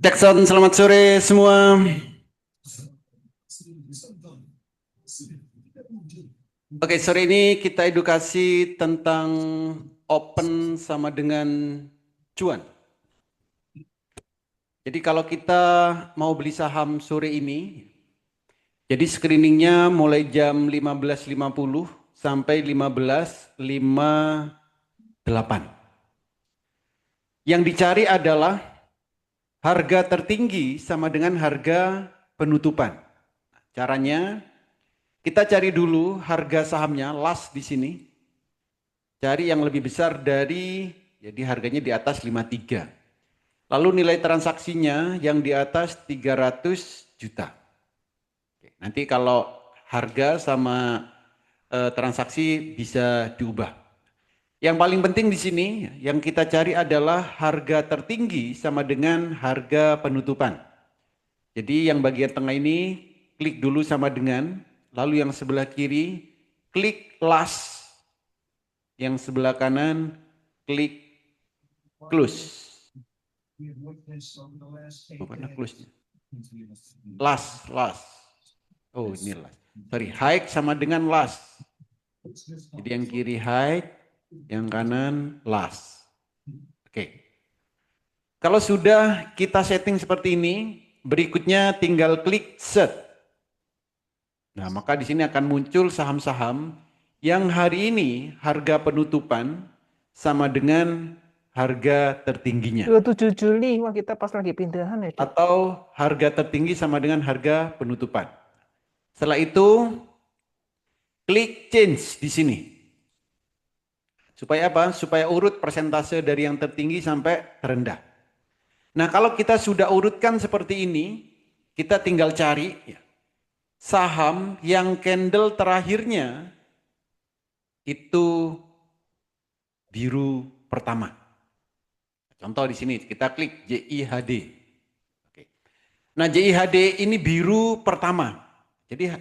Jackson, selamat sore semua. Oke, sore ini kita edukasi tentang open sama dengan cuan. Jadi kalau kita mau beli saham sore ini, jadi screeningnya mulai jam 15.50 sampai 15.58. Yang dicari adalah harga tertinggi sama dengan harga penutupan. Caranya kita cari dulu harga sahamnya last di sini. Cari yang lebih besar dari, jadi harganya di atas 53. Lalu nilai transaksinya yang di atas 300 juta. Nanti kalau harga sama transaksi bisa diubah. Yang paling penting di sini yang kita cari adalah harga tertinggi sama dengan harga penutupan. Jadi yang bagian tengah ini klik dulu sama dengan, lalu yang sebelah kiri klik last, yang sebelah kanan klik close. Mana close-nya? Last. Oh ini last. Sorry, high sama dengan last. Jadi yang kiri high, yang kanan last. Oke. Kalau sudah kita setting seperti ini, berikutnya tinggal klik set. Nah, maka di sini akan muncul saham-saham yang hari ini harga penutupan sama dengan harga tertingginya. 27 Juli, wah kita pas lagi pindahan ya. Atau harga tertinggi sama dengan harga penutupan. Setelah itu, klik change di sini. Supaya apa? Supaya urut persentase dari yang tertinggi sampai terendah. Nah, kalau kita sudah urutkan seperti ini, kita tinggal cari saham yang candle terakhirnya itu biru pertama. Contoh di sini kita klik JIHD. Nah, JIHD ini biru pertama. Jadi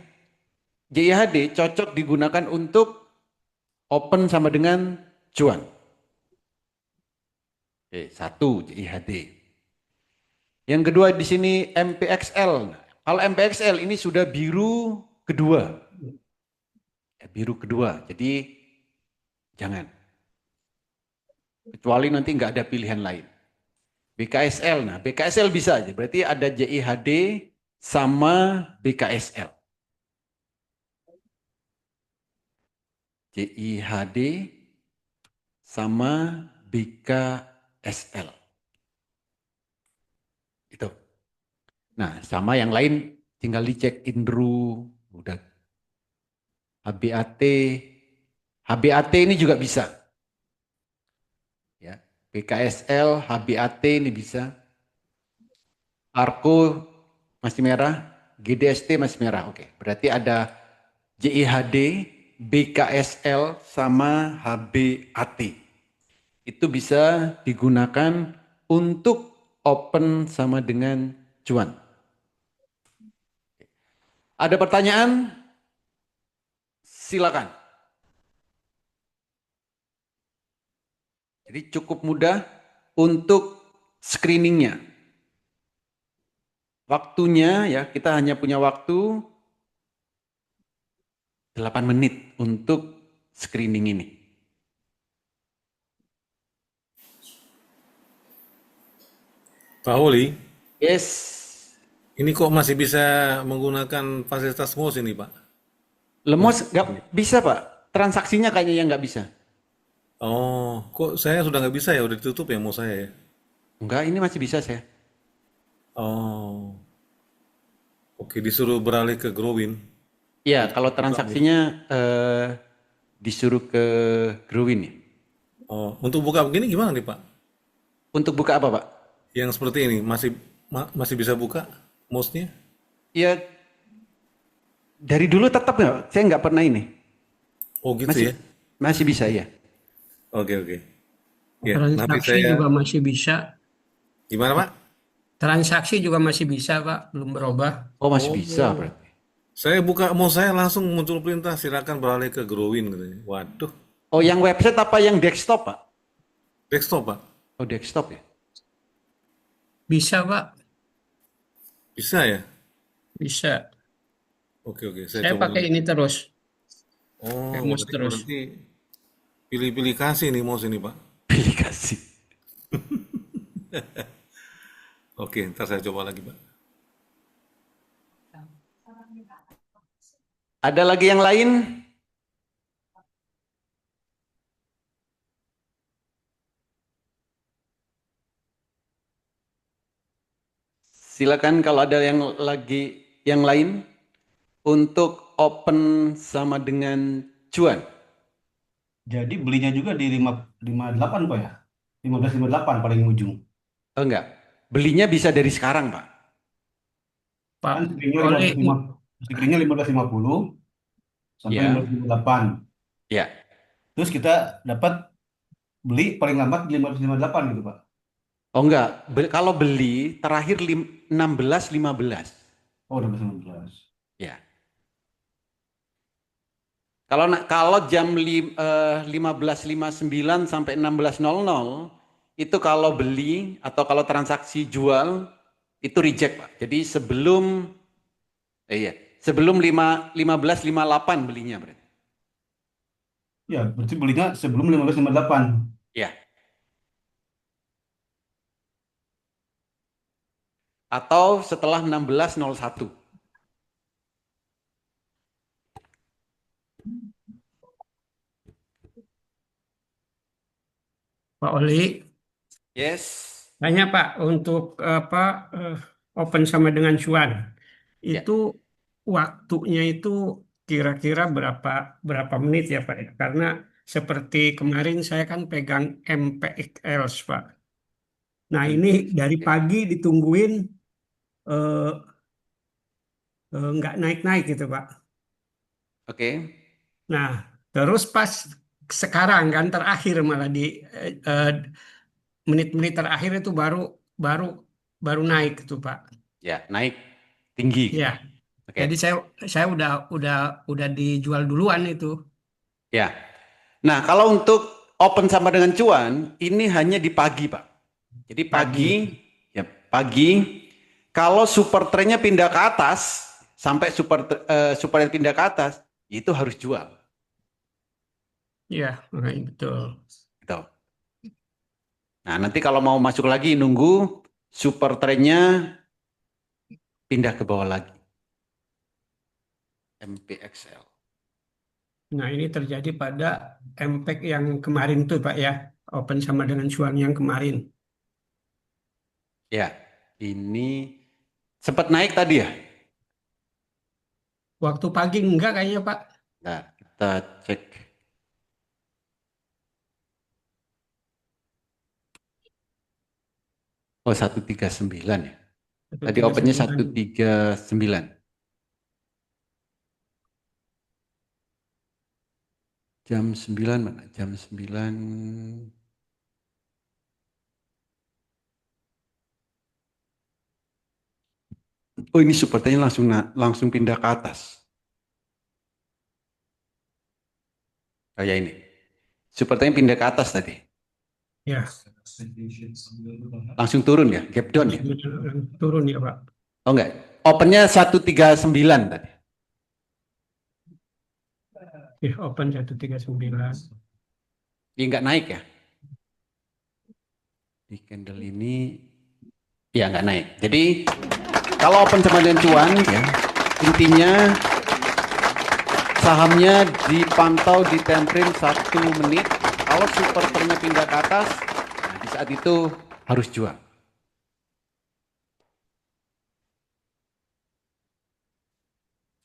JIHD cocok digunakan untuk open sama dengan cuan. Oke, satu JIHD. Yang kedua di sini MPXL. Kalau MPXL ini sudah biru kedua. Biru kedua, jadi jangan. Kecuali nanti nggak ada pilihan lain. BKSL, nah BKSL bisa aja. Berarti ada JIHD sama BKSL. JIHD sama BKSL. Itu. Nah, sama yang lain tinggal dicek Indru, udah HBAT. HBAT ini juga bisa. Ya, BKSL, HBAT ini bisa. Arko masih merah, GDST masih merah. Oke, berarti ada JIHD, BKSL sama HBAT. Itu bisa digunakan untuk open sama dengan cuan. Ada pertanyaan? Silakan. Jadi cukup mudah untuk screeningnya. Waktunya ya, kita hanya punya waktu 8 menit untuk screening ini. Pak Oli, Yes. ini kok masih bisa menggunakan fasilitas MOS ini, Pak? Lemos Masih. nggak bisa Pak. Transaksinya kayaknya yang nggak bisa. Oh, kok saya sudah nggak bisa ya? Udah ditutup ya MOS saya ya? Enggak, ini masih bisa saya. Oh, oke, disuruh beralih ke Growin. Iya, Untuk kalau buka MOS. transaksinya disuruh ke Growin ya. Oh, untuk buka begini gimana nih, Pak? Untuk buka apa Pak? Yang seperti ini masih bisa buka MOS-nya? Ya dari dulu tetap nggak, saya nggak pernah ini. Oh, gitu Masih ya? masih bisa ya. Oke. Ya, nanti Transaksi saya juga masih bisa. gimana, Pak? Transaksi juga masih bisa, Pak. Belum berubah. Oh masih bisa Oh, berarti. saya buka MOS saya langsung muncul perintah silakan beralih ke Growin katanya. Waduh, Oh yang website apa yang desktop Pak? desktop, Pak. Oh desktop ya. Bisa, Pak. Bisa ya? Bisa. Oke, oke, saya Saya coba pakai dulu. ini terus. Oh, Pakai mouse berarti, terus. berarti pilih-pilih kasih nih mouse ini, Pak. Pilih kasih. Oke, ntar saya coba lagi, Pak. Ada lagi yang lain? Silakan kalau ada yang lain untuk open sama dengan cuan. Jadi belinya juga di 58 Pak ya? 15.58 paling ujung. Oh enggak, belinya bisa dari sekarang, Pak. Kan Pak screennya Oli, 15.50, screennya 15.50 sampai Ya, 15.58. ya. Terus kita dapat beli paling lambat di 15.58 gitu Pak. Oh enggak, kalau beli terakhir 16.15. Oh udah 15. Ya. Kalau jam 15.59 sampai 16.00 itu kalau beli atau kalau transaksi jual itu reject, Pak. Jadi iya, sebelum 15.58 belinya berarti. Ya berarti belinya sebelum 15.58. Ya. Atau setelah 16.01. Pak Oli, Yes. tanya Pak untuk apa open sama dengan cuan Ya. itu waktunya itu kira-kira berapa berapa menit ya Pak ya? Karena seperti kemarin saya kan pegang MPXL Pak. Nah ini dari Ya. pagi ditungguin eh, nggak naik-naik gitu Pak. Oke. Nah terus pas sekarang kan terakhir malah di eh, menit-menit terakhir itu baru baru baru naik gitu Pak. Ya, naik tinggi Ya, gitu. Oke. jadi saya udah dijual duluan itu. Ya. Nah, kalau untuk open sama dengan cuan, ini hanya di pagi, Pak. Jadi pagi, Pagi. ya pagi, kalau super trendnya pindah ke atas, sampai super trend pindah ke atas, itu harus jual. Iya, makanya betul. Gitu. Nah, nanti kalau mau masuk lagi, nunggu super trendnya pindah ke bawah lagi. MPXL. Nah, ini terjadi pada MPEG yang kemarin tuh, Pak ya. Open sama dengan cuan yang kemarin. Ya, ini sempat naik tadi ya. Waktu pagi enggak kayaknya, Pak. Nah, kita cek. Oh, 139 ya. Tadi opennya 139. 139. Jam 9 mana? Jam 9. Oh, ini sepertinya langsung pindah ke atas. Kayak ini. Sepertinya pindah ke atas tadi. Ya, Langsung turun ya, gap down ya. turun ya, Pak. Oh enggak. Opennya 139 tadi. Ya, open 139. Ini enggak naik ya. Di candle ini ya enggak naik. Jadi kalau open sama dengan cuan ya, intinya sahamnya dipantau di time frame 1 menit. Kalau super trendnya pindah ke atas, nah di saat itu harus jual.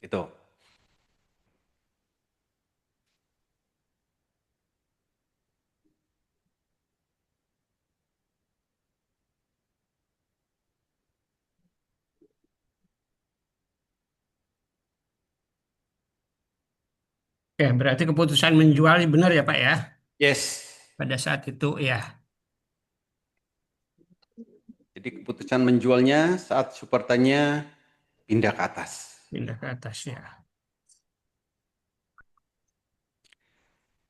Itu. Oke, berarti keputusan menjual benar ya, Pak ya. Yes. Pada saat itu ya, Jadi keputusan menjualnya saat super trendnya pindah ke atas. pindah ke atas ya.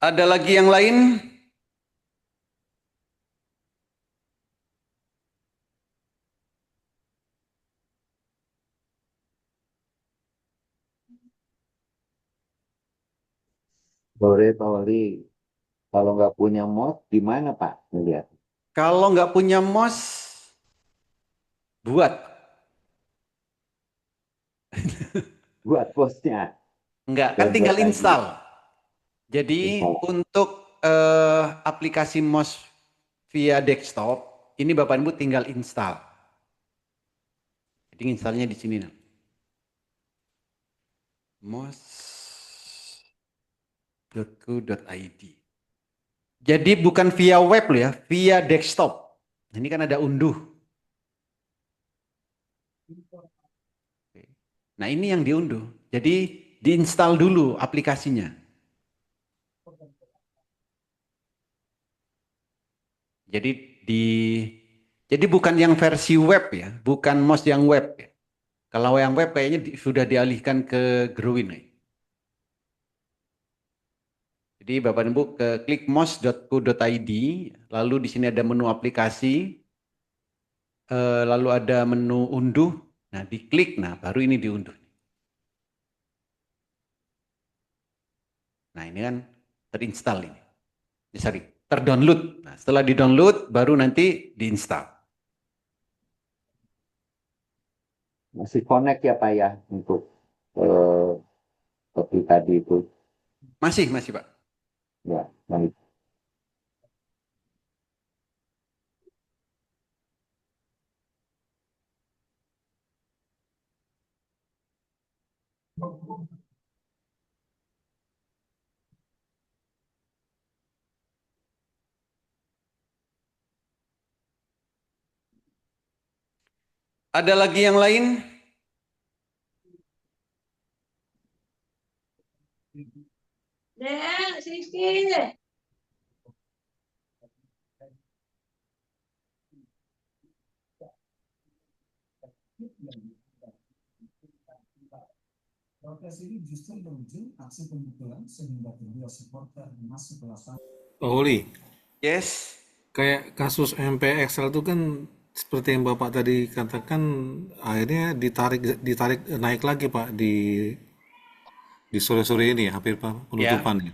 Ada lagi yang lain? Sore Pak Wali, kalau nggak punya mod, gimana Pak? Ngeliat, Kalau nggak punya MOS, buat. buat posnya, Enggak, kan tinggal download lagi, install. Jadi install. untuk aplikasi MOS via desktop, ini Bapak Ibu tinggal install. Jadi installnya di sini. Nah. mos.co.id. Jadi bukan via web loh ya, via desktop. Ini kan ada unduh. Nah ini yang diunduh. Jadi diinstal dulu aplikasinya. Jadi di jadi bukan yang versi web ya, bukan MOS yang web ya. Kalau yang web kayaknya sudah dialihkan ke Growin. Ya. Jadi Bapak Ibu ke klik mos.co.id, lalu di sini ada menu aplikasi, lalu ada menu unduh. Nah, diklik, nah baru ini diunduh. Nah, ini kan terinstall ini. Sorry, terdownload. Nah, setelah didownload baru nanti diinstal. Masih connect ya Pak ya untuk eh, kopi tadi itu. Masih Pak. Ya, baik. Ada lagi yang lain? Dek, Sisi. Protes ini justru berujung aksi pemukulan sehingga kedua supporter masuk ke lapangan. Pak Oli, Yes. kayak kasus MPXL itu kan seperti yang Bapak tadi katakan, akhirnya ditarik naik lagi Pak di sore-sore ini ya, hampir Pak, penutupan ya.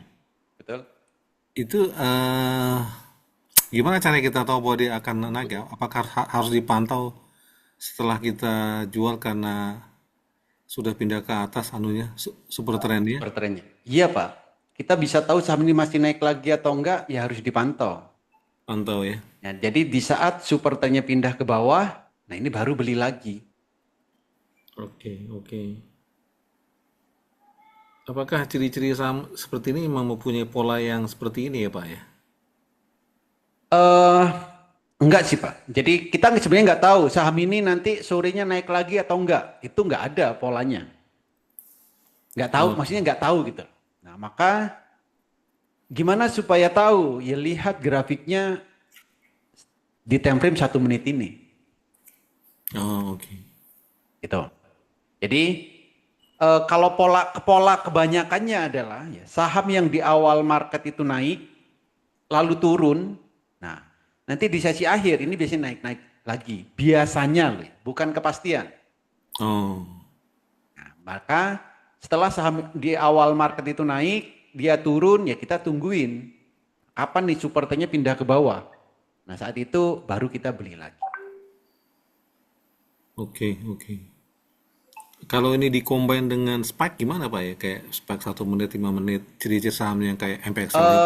Betul. Itu gimana cara kita tahu bahwa dia akan naik ya? Apakah harus dipantau setelah kita jual karena sudah pindah ke atas anunya, super trendnya? Bertrennya. Iya Pak. Kita bisa tahu saham ini masih naik lagi atau enggak, ya harus dipantau. Pantau ya. Ya, jadi di saat super trendnya pindah ke bawah, nah ini baru beli lagi. Oke, oke. Apakah ciri-ciri saham seperti ini memang mempunyai pola yang seperti ini ya Pak ya? Enggak sih Pak. Jadi kita sebenarnya nggak tahu saham ini nanti sorenya naik lagi atau enggak. Itu nggak ada polanya. Nggak tahu, Oh, maksudnya nggak tahu gitu. Nah maka gimana supaya tahu? Ya lihat grafiknya di time frame 1 menit ini. oh oke. Gitu. Jadi kalau pola kebanyakannya adalah ya, saham yang di awal market itu naik, lalu turun. Nah, nanti di sesi akhir ini biasanya naik lagi. Biasanya loh, bukan kepastian. Oh, Nah, maka setelah saham di awal market itu naik, dia turun, ya kita tungguin. Kapan nih supporternya pindah ke bawah. Nah, saat itu baru kita beli lagi. oke, oke. Kalau ini dikombin dengan spike gimana Pak ya? Kayak spike 1 menit, 5 menit, ciri-ciri sahamnya kayak MPXL ini.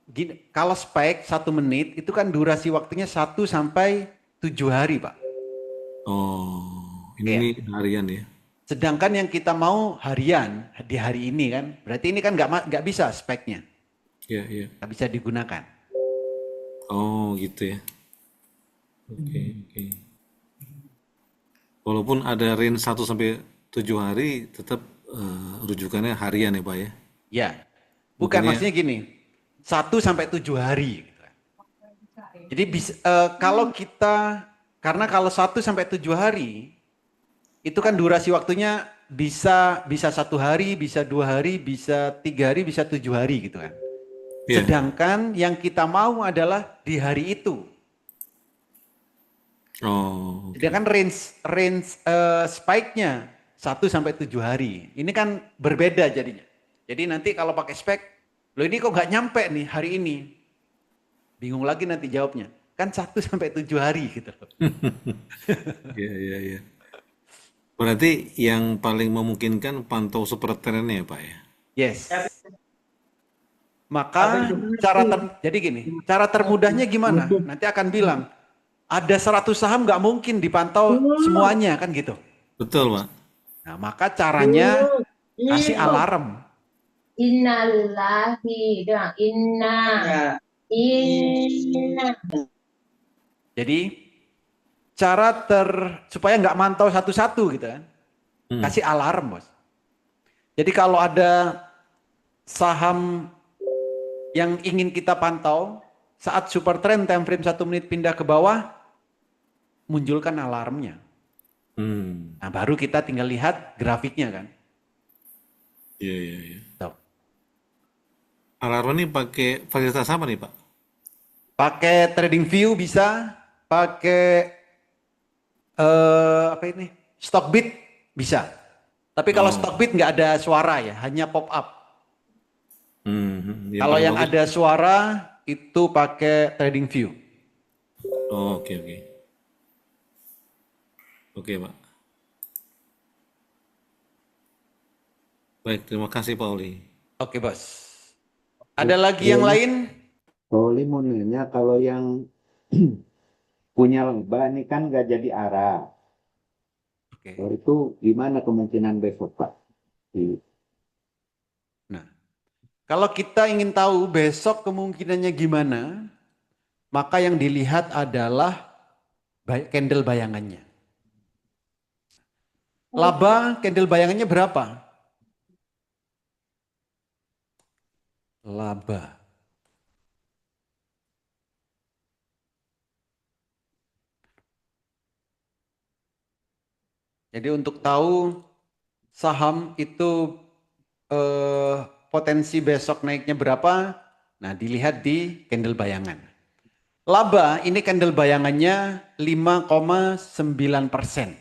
Gini, kalau spike 1 menit itu kan durasi waktunya 1 sampai 7 hari, Pak. Oh, Iya. ini harian ya? Sedangkan yang kita mau harian di hari ini kan, berarti ini kan nggak bisa speknya, Iya, iya. nggak bisa digunakan. Oh, gitu ya. Oke, oke. Walaupun ada range 1 sampai 7 hari, tetap rujukannya harian ya Pak ya? Ya, bukan Bukannya, maksudnya gini, 1 sampai 7 hari. Gitu. Jadi kalau kita, karena kalau 1 sampai 7 hari itu kan durasi waktunya bisa 1 hari, bisa 2 hari, bisa 3 hari, bisa 7 hari gitu kan. ya. Sedangkan yang kita mau adalah di hari itu. Oh, oke. Sedangkan range spike-nya 1 sampai 7 hari. Ini kan berbeda jadinya. Jadi nanti kalau pakai spek Loh ini kok nggak nyampe nih hari ini? Bingung lagi nanti jawabnya. Kan 1 sampai 7 hari gitu loh. Iya, iya, iya. Berarti yang paling memungkinkan pantau super trendnya ya Pak ya? Yes. Maka jadi gini, cara termudahnya gimana? Nanti akan bilang, ada 100 saham nggak mungkin dipantau semuanya kan gitu. Betul Pak. Nah, maka caranya kasih alarm. Innalillahi doang. Inna. Jadi supaya nggak mantau satu-satu gitu kan. Kasih alarm, Bos. Jadi kalau ada saham yang ingin kita pantau, saat super trend time frame 1 menit pindah ke bawah, munculkan alarmnya. Nah, baru kita tinggal lihat grafiknya kan. Iya, iya, iya. Tuh. Alarm ini pakai fasilitas apa nih Pak? Pakai TradingView bisa, pakai apa ini? Stockbit bisa. Tapi kalau Stockbit nggak ada suara ya, hanya pop up. Kalau yang ada suara itu pakai TradingView. Oh, oke, oke. Oke, Pak. Baik, terima kasih Pak Oli. Oke, Bos. Ada lagi yang lain? Oli mau nanya kalau yang punya laba ini kan nggak jadi arah. Oke. Kalau itu gimana kemungkinan besok Pak? Nah, kalau kita ingin tahu besok kemungkinannya gimana, maka yang dilihat adalah candle bayangannya. Laba candle bayangannya berapa? Laba. Jadi untuk tahu saham itu potensi besok naiknya berapa, nah dilihat di candle bayangan. Laba ini candle bayangannya 5,9%.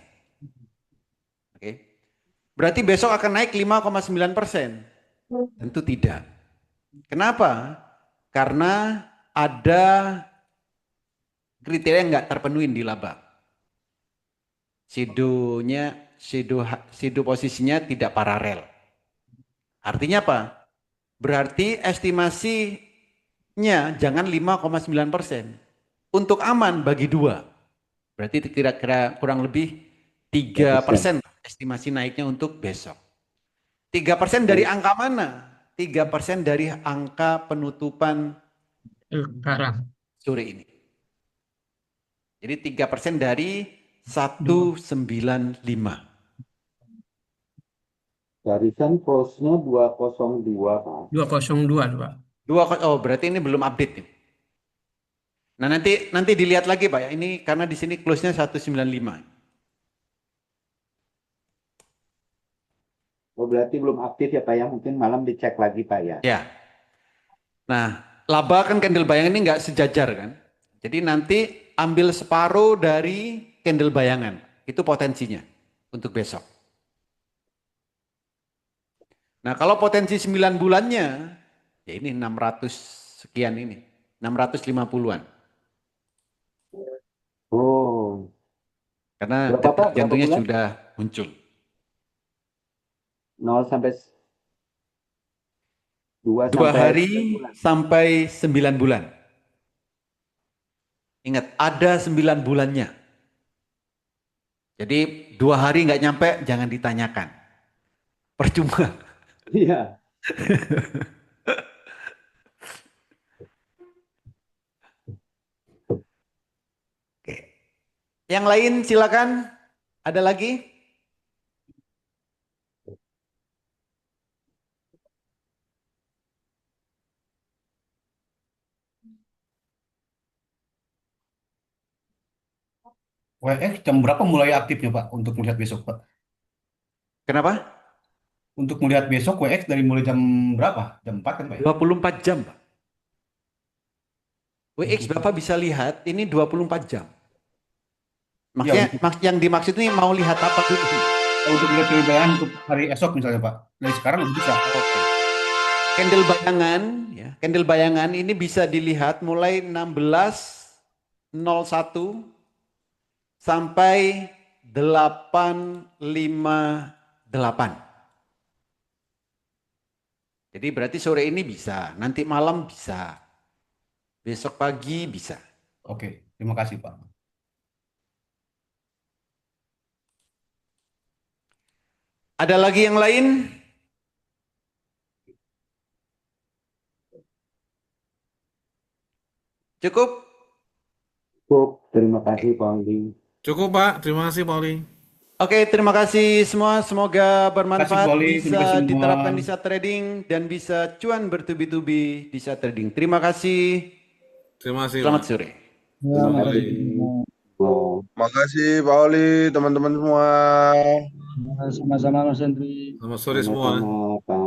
Oke. Berarti besok akan naik 5,9%? Tentu tidak. Kenapa? Karena ada kriteria yang nggak terpenuhi di laba. Sido posisinya tidak paralel. Artinya apa? Berarti estimasinya jangan 5,9%. Untuk aman bagi 2. Berarti kira-kira kurang lebih 3% estimasi naiknya untuk besok. 3% dari angka mana? 3% dari angka penutupan Sekarang. sore ini. Jadi 3% dari 195. Barisan close-nya 202 Pak. 202, Pak. Oh, berarti ini belum update nih. Nah, nanti dilihat lagi Pak ya. Ini karena di sini close-nya 195. Oh, berarti belum update ya Pak ya. Mungkin malam dicek lagi Pak ya. Ya. Nah, laba kan candle bayangan ini nggak sejajar kan. Jadi nanti ambil separuh dari candle bayangan. Itu potensinya untuk besok. Nah, kalau potensi 9 bulannya, ya ini 600 sekian ini. 650-an. Oh. Karena Berapa, Pak? detak jantungnya Berapa bulan? sudah muncul. 0 sampai 2 2 sampai hari 9 bulan. sampai 9 bulan. Ingat, ada 9 bulannya. Jadi 2 hari nggak nyampe, jangan ditanyakan. Percuma. Iya. Oke. Yang lain silakan. Ada lagi? WX jam berapa mulai aktifnya Pak untuk melihat besok Pak? Kenapa? Untuk melihat besok WX dari mulai jam berapa? Jam 4 kan Pak ya? 24 jam, Pak. WX Bapak bisa lihat ini 24 jam. Maksudnya yang dimaksud ini mau lihat apa dulu? Untuk melihat perbedaan untuk hari esok misalnya Pak. Dari sekarang udah bisa. Oke. Candle bayangan, ya, candle bayangan ini bisa dilihat mulai 16.01 sampai 8.58. Jadi berarti sore ini bisa, nanti malam bisa, besok pagi bisa. Oke, terima kasih Pak. Ada lagi yang lain? Cukup? Cukup, terima kasih Pak Odi. Cukup Pak, terima kasih Pak Oli. Oke, terima kasih semua. Semoga Terima kasih bermanfaat, Pak Oli, terima bisa kasih semua. diterapkan di saat trading dan bisa cuan bertubi-tubi di saat trading. Terima kasih. Terima kasih Selamat Pak. sore. Terima kasih. Oh, Makasih Pak Oli, teman-teman semua. Sama-sama Mas Hendri. Selamat sore semua. sama-sama Pak.